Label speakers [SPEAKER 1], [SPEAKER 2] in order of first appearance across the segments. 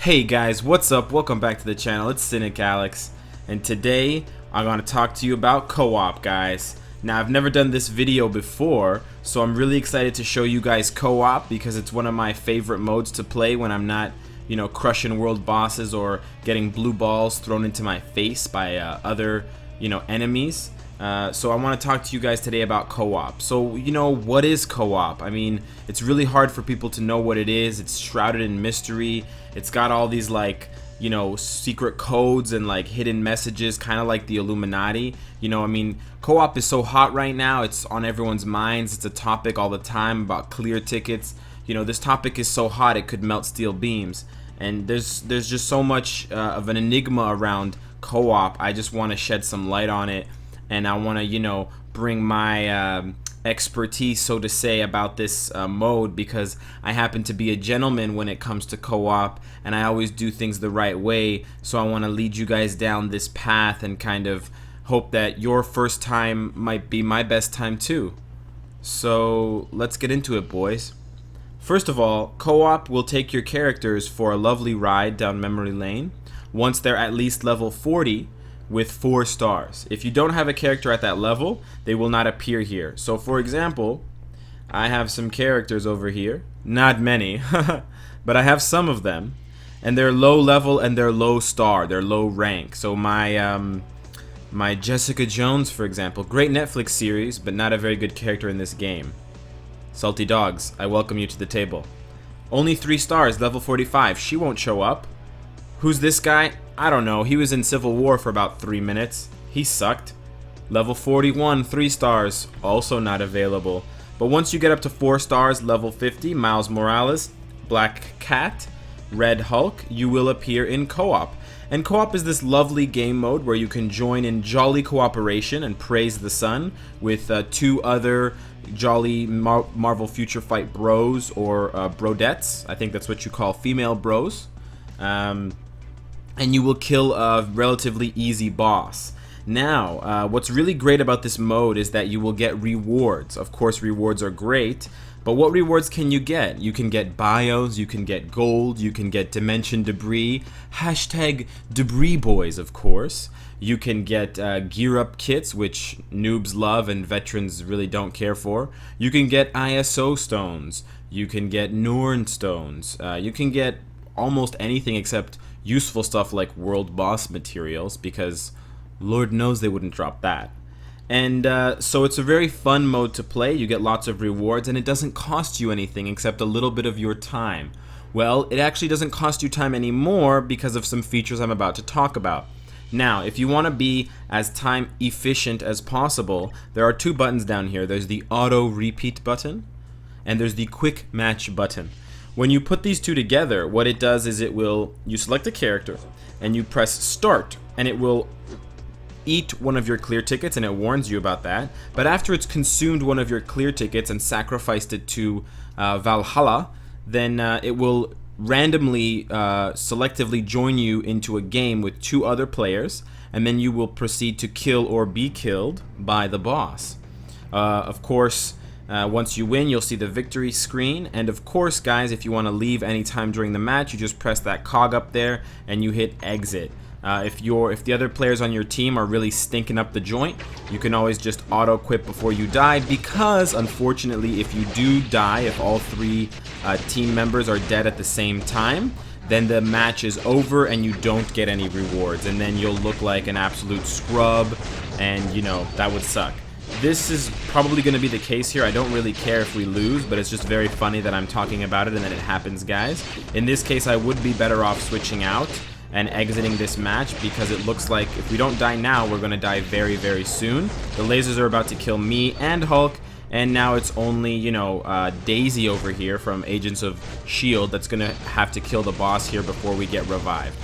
[SPEAKER 1] Hey guys, what's up? Welcome back to the channel. It's Cynicalex, and today I'm going to talk to you about co-op, guys. Now, I've never done this video before, so I'm really excited to show you guys co-op because it's one of my favorite modes to play when I'm not, crushing world bosses or getting blue balls thrown into my face by other, enemies. So I want to talk to you guys today about co-op. So, what is co-op? I mean, it's really hard for people to know what it is. It's shrouded in mystery. It's got all these secret codes and hidden messages, kind of like the Illuminati. Co-op is so hot right now. It's on everyone's minds. It's a topic all the time about clear tickets. This topic is so hot it could melt steel beams. And there's just so much of an enigma around co-op. I just want to shed some light on it. And I want to, bring my expertise, so to say, about this mode because I happen to be a gentleman when it comes to co-op, and I always do things the right way. So I want to lead you guys down this path and kind of hope that your first time might be my best time too. So let's get into it, boys. First of all, co-op will take your characters for a lovely ride down memory lane. Once they're at least level 40, with 4 stars. If you don't have a character at that level, they will not appear here. So for example, I have some characters over here, not many, but I have some of them, and they're low level and they're low star, they're low rank. So my Jessica Jones, for example, great Netflix series, but not a very good character in this game. Salty Dogs, I welcome you to the table. Only 3 stars, level 45, she won't show up. Who's this guy? I don't know. He was in Civil War for about 3 minutes. He sucked. Level 41, 3 stars, also not available. But once you get up to 4 stars, level 50, Miles Morales, Black Cat, Red Hulk, you will appear in co-op. And co-op is this lovely game mode where you can join in jolly cooperation and praise the sun with 2 other jolly Marvel Future Fight bros or brodettes. I think that's what you call female bros. And you will kill a relatively easy boss. Now, what's really great about this mode is that you will get rewards. Of course, rewards are great, but what rewards can you get? You can get bios, you can get gold, you can get dimension debris, hashtag debris boys, of course. You can get gear up kits, which noobs love and veterans really don't care for. You can get ISO stones, you can get Norn stones, you can get almost anything except useful stuff like world boss materials, because Lord knows they wouldn't drop that. And so it's a very fun mode to play. You get lots of rewards, and it doesn't cost you anything except a little bit of your time. Well, it actually doesn't cost you time anymore because of some features I'm about to talk about. Now, if you want to be as time efficient as possible, there are 2 buttons down here. There's the auto repeat button, and there's the quick match button. When you put these 2 together, what it does is you select a character and you press start, and it will eat one of your clear tickets, and it warns you about that. But after it's consumed one of your clear tickets and sacrificed it to Valhalla, then it will randomly, selectively join you into a game with 2 other players, and then you will proceed to kill or be killed by the boss. Of course, once you win, you'll see the victory screen, and of course, guys, if you want to leave anytime during the match, you just press that cog up there and you hit exit. If the other players on your team are really stinking up the joint, you can always just auto quit before you die, because unfortunately, if you do die, if all 3 team members are dead at the same time, then the match is over and you don't get any rewards, and then you'll look like an absolute scrub, and that would suck. This is probably going to be the case here. I don't really care if we lose, but it's just very funny that I'm talking about it and then it happens, guys. In this case, I would be better off switching out and exiting this match, because it looks like if we don't die now, we're going to die very, very soon. The lasers are about to kill me and Hulk, and now it's only, Daisy over here from Agents of S.H.I.E.L.D. that's going to have to kill the boss here before we get revived.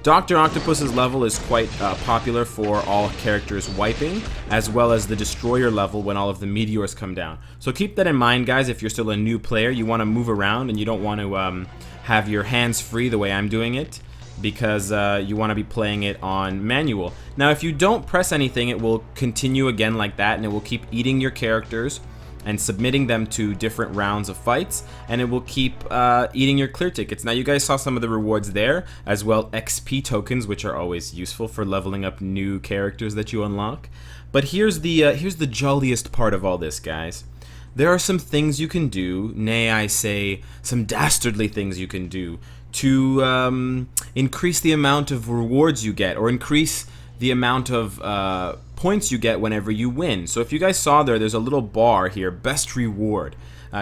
[SPEAKER 1] Dr. Octopus's level is quite popular for all characters wiping, as well as the Destroyer level when all of the meteors come down. So keep that in mind, guys. If you're still a new player, you want to move around and you don't want to have your hands free the way I'm doing it, because you want to be playing it on manual. Now, if you don't press anything, it will continue again like that, and it will keep eating your characters and submitting them to different rounds of fights, and it will keep eating your clear tickets. Now you guys saw some of the rewards there, as well XP tokens, which are always useful for leveling up new characters that you unlock. But here's the jolliest part of all this, guys. There are some things you can do, nay I say, some dastardly things you can do to increase the amount of rewards you get, or increase the amount of points you get whenever you win. So if you guys saw there's a little bar here, best reward.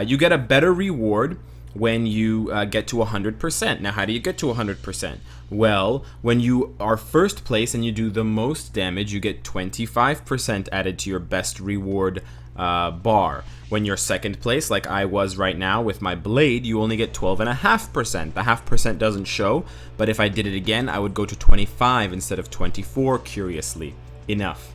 [SPEAKER 1] You get a better reward when you get to 100%. Now, how do you get to 100%? Well, when you are first place and you do the most damage, you get 25% added to your best reward bar. When you're second place, like I was right now with my blade, you only get 12.5%. The half percent doesn't show, but if I did it again, I would go to 25 instead of 24, curiously enough.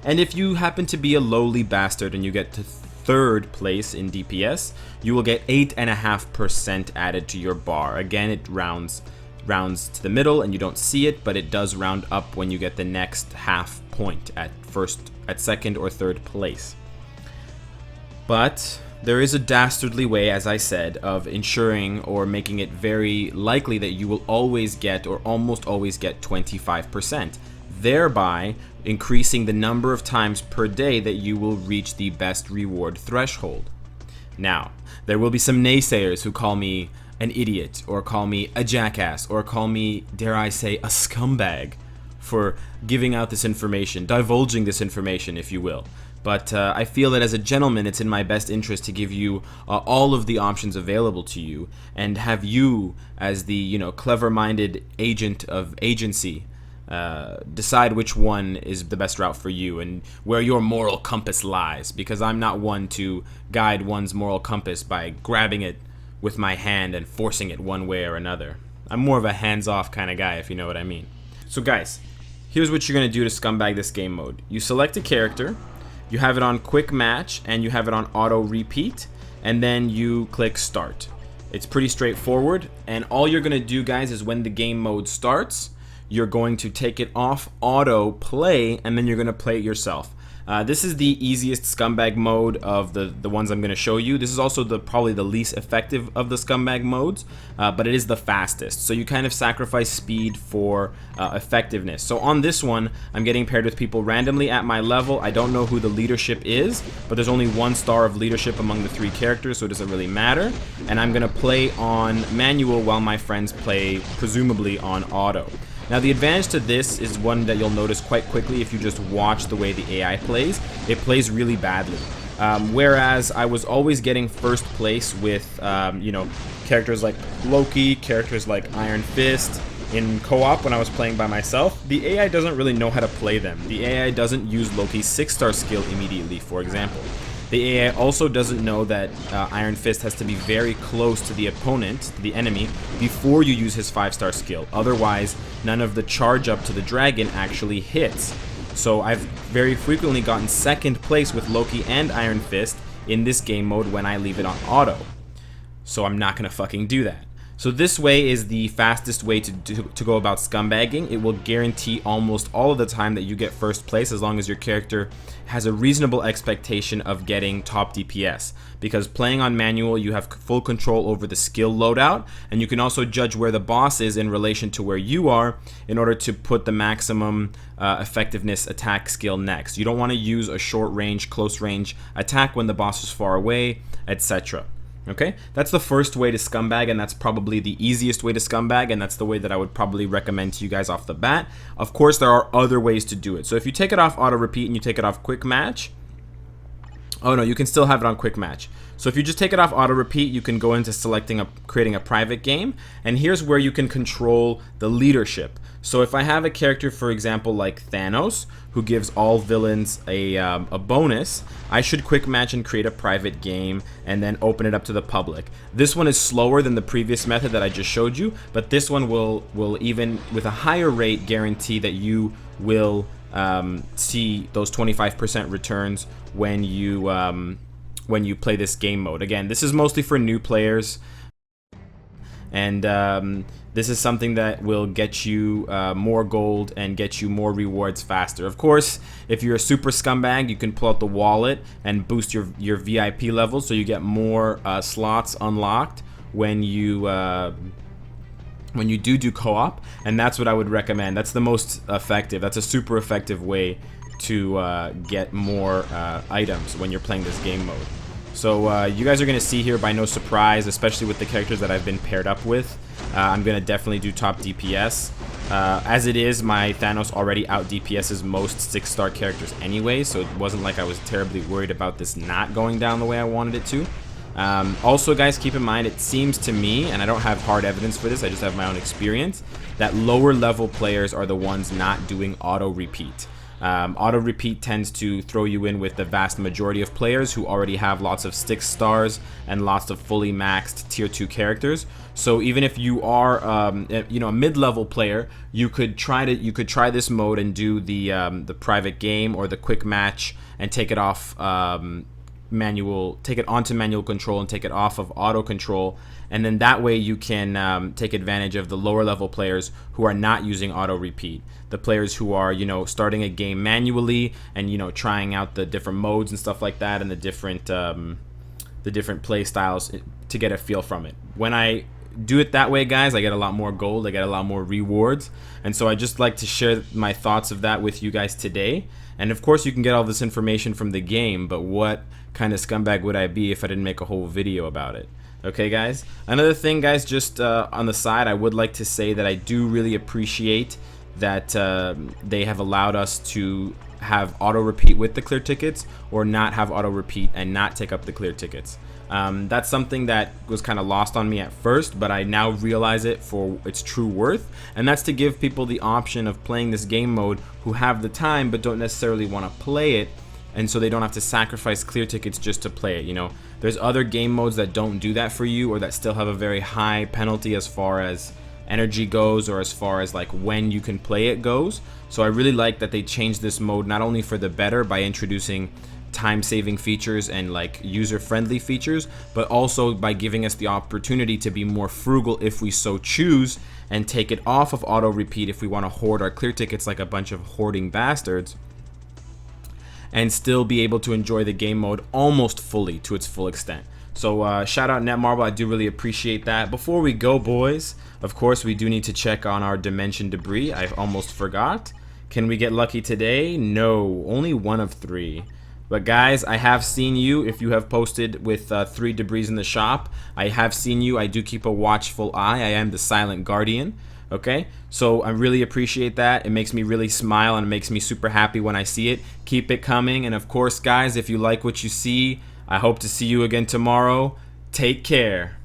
[SPEAKER 1] And if you happen to be a lowly bastard and you get to third place in DPS, you will get 8.5% added to your bar. Again, it rounds to the middle and you don't see it, but it does round up when you get the next half point at second or third place. But there is a dastardly way, as I said, of ensuring or making it very likely that you will always get or almost always get 25%, thereby increasing the number of times per day that you will reach the best reward threshold. Now, there will be some naysayers who call me an idiot, or call me a jackass, or call me, dare I say, a scumbag for giving out this information, divulging this information, if you will. But I feel that as a gentleman, it's in my best interest to give you all of the options available to you, and have you, as the clever-minded agent of agency, decide which one is the best route for you and where your moral compass lies. Because I'm not one to guide one's moral compass by grabbing it with my hand and forcing it one way or another. I'm more of a hands-off kind of guy, if you know what I mean. So guys, here's what you're gonna do to scumbag this game mode. You select a character. You have it on quick match and you have it on auto repeat, and then you click start. It's pretty straightforward, and all you're gonna do, guys, is when the game mode starts, you're going to take it off auto play, and then you're gonna play it yourself. This is the easiest scumbag mode of the ones I'm going to show you. This is also probably the least effective of the scumbag modes, but it is the fastest. So you kind of sacrifice speed for effectiveness. So on this one, I'm getting paired with people randomly at my level. I don't know who the leadership is, but there's only 1 star of leadership among the 3 characters, so it doesn't really matter. And I'm going to play on manual while my friends play presumably on auto. Now the advantage to this is one that you'll notice quite quickly if you just watch the way the AI plays. It plays really badly. Whereas I was always getting first place with, characters like Loki, characters like Iron Fist in co-op when I was playing by myself. The AI doesn't really know how to play them. The AI doesn't use Loki's 6-star skill immediately, for example. The AI also doesn't know that Iron Fist has to be very close to the opponent, the enemy, before you use his 5-star skill. Otherwise, none of the charge up to the dragon actually hits. So I've very frequently gotten second place with Loki and Iron Fist in this game mode when I leave it on auto. So I'm not gonna fucking do that. So this way is the fastest way to go about scumbagging. It will guarantee almost all of the time that you get first place, as long as your character has a reasonable expectation of getting top DPS. Because playing on manual, you have full control over the skill loadout, and you can also judge where the boss is in relation to where you are in order to put the maximum effectiveness attack skill next. You don't want to use a short range, close range attack when the boss is far away, etc. Okay, that's the first way to scumbag, and that's probably the easiest way to scumbag, and that's the way that I would probably recommend to you guys off the bat. Of course, there are other ways to do it. So if you take it off auto repeat and you take it off quick match, oh no, you can still have it on quick match. So if you just take it off auto repeat, you can go into creating a private game, and here's where you can control the leadership. So if I have a character, for example, like Thanos, who gives all villains a bonus, I should quick match and create a private game and then open it up to the public. This one is slower than the previous method that I just showed you, but this one will even with a higher rate guarantee that you will see those 25% returns when you play this game mode. Again, this is mostly for new players. and this is something that will get you more gold and get you more rewards faster. Of course, if you're a super scumbag, you can pull out the wallet and boost your VIP level, so you get more slots unlocked when you do co-op, and that's what I would recommend. That's the most effective. That's a super effective way to get more items when you're playing this game mode. So you guys are going to see here, by no surprise, especially with the characters that I've been paired up with, I'm going to definitely do top DPS. As it is, my Thanos already out DPS's most 6-star characters anyway, so it wasn't like I was terribly worried about this not going down the way I wanted it to. Also, guys, keep in mind, it seems to me, and I don't have hard evidence for this, I just have my own experience, that lower level players are the ones not doing auto repeat. Auto repeat tends to throw you in with the vast majority of players who already have lots of 6 stars and lots of fully maxed tier 2 characters. So even if you are you know, a mid-level player, you could try this mode and do the private game or the quick match and take it off take it onto manual control and take it off of auto control, and then that way you can take advantage of the lower level players who are not using auto repeat, the players who are, you know, starting a game manually and, you know, trying out the different modes and stuff like that, and the different play styles to get a feel from it. When I do it that way, guys, I get a lot more gold, I get a lot more rewards, and so I just like to share my thoughts of that with you guys today. And of course you can get all this information from the game, but what kind of scumbag would I be if I didn't make a whole video about it? Okay, guys, another thing, guys, just on the side, I would like to say that I do really appreciate that they have allowed us to have auto repeat with the clear tickets, or not have auto repeat and not take up the clear tickets. That's something that was kind of lost on me at first, but I now realize it for its true worth, and that's to give people the option of playing this game mode who have the time but don't necessarily want to play it, and so they don't have to sacrifice clear tickets just to play it. You know, there's other game modes that don't do that for you, or that still have a very high penalty as far as energy goes, or as far as like when you can play it goes. So I really like that they changed this mode, not only for the better by introducing time-saving features and like user-friendly features, but also by giving us the opportunity to be more frugal if we so choose, and take it off of auto repeat if we want to hoard our clear tickets like a bunch of hoarding bastards, and still be able to enjoy the game mode almost fully to its full extent. So shout out Netmarble, I do really appreciate that. Before we go, boys, of course we do need to check on our dimension debris. I almost forgot. Can we get lucky today? No, only 1 of 3. But guys, I have seen you. If you have posted with 3 debris in the shop, I have seen you. I do keep a watchful eye. I am the silent guardian. Okay, so I really appreciate that. It makes me really smile, and it makes me super happy when I see it. Keep it coming. And of course, guys, if you like what you see, I hope to see you again tomorrow. Take care.